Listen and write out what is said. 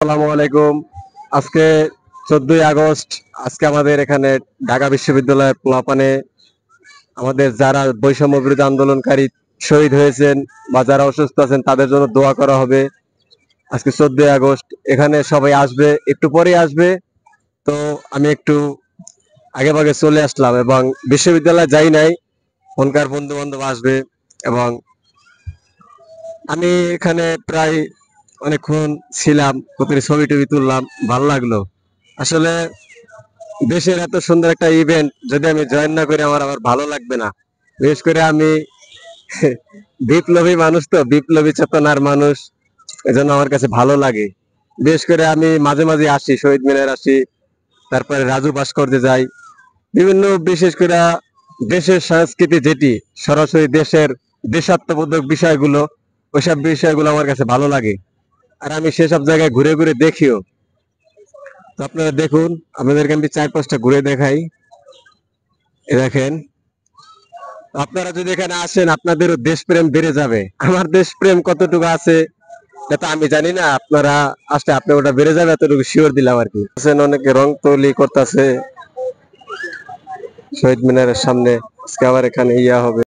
আসসালামু আলাইকুম। আজকে 14ই আগস্ট। আজকে আমাদের এখানে ঢাকা বিশ্ববিদ্যালয়ের প্লাপানে আমাদের যারা বৈষম্য বিরোধী আন্দোলনকারী শহীদ হয়েছেন বা যারা অসুস্থ আছেন তাদের জন্য দোয়া করা হবে। আজকে 14ই আগস্ট, এখানে সবাই আসবে, একটু পরেই আসবে। তো আমি একটু আগে ভাগে চলে আসলাম এবং বিশ্ববিদ্যালয়ে যাই নাই। ওখানকার বন্ধু বান্ধব আসবে এবং আমি এখানে প্রায় অনেকক্ষণ ছিলাম, কতটি ছবি টবি তুললাম, ভালো লাগলো। আসলে দেশের এত সুন্দর একটা ইভেন্ট যদি আমি জয়েন না করি আমার আবার ভালো লাগবে না। বিশেষ করে আমি বিপ্লবী মানুষ, তো বিপ্লবী চেতনার মানুষ, এজন্য আমার কাছে ভালো লাগে। বিশেষ করে আমি মাঝে মাঝে আসি, শহীদ মিনার আসি, তারপরে রাজু ভাস্কর্যে যাই। বিভিন্ন, বিশেষ করে দেশের সংস্কৃতি যেটি সরাসরি দেশের দেশাত্মবোধক বিষয়গুলো, ওইসব বিষয়গুলো আমার কাছে ভালো লাগে। আর আমি সেসব জায়গায় ঘুরে ঘুরে দেখিও। তো আপনারা দেখুন, আপনাদেরকে আমি 4-5টা ঘুরে দেখাই। এ দেখেন, আপনারা যদি এখানে আসেন আপনাদেরও দেশপ্রেম বেড়ে যাবে। আমার দেশপ্রেম কতটুকু আছে এটা আমি জানি না, আপনারা আসলে আপনি ওটা বেড়ে যাবে এতটুকু শিওর দিলাম আর কি। অনেকে রং তুলি করতেছে শহীদ মিনারের সামনে। আজকে আবার এখানে ইয়া হবে।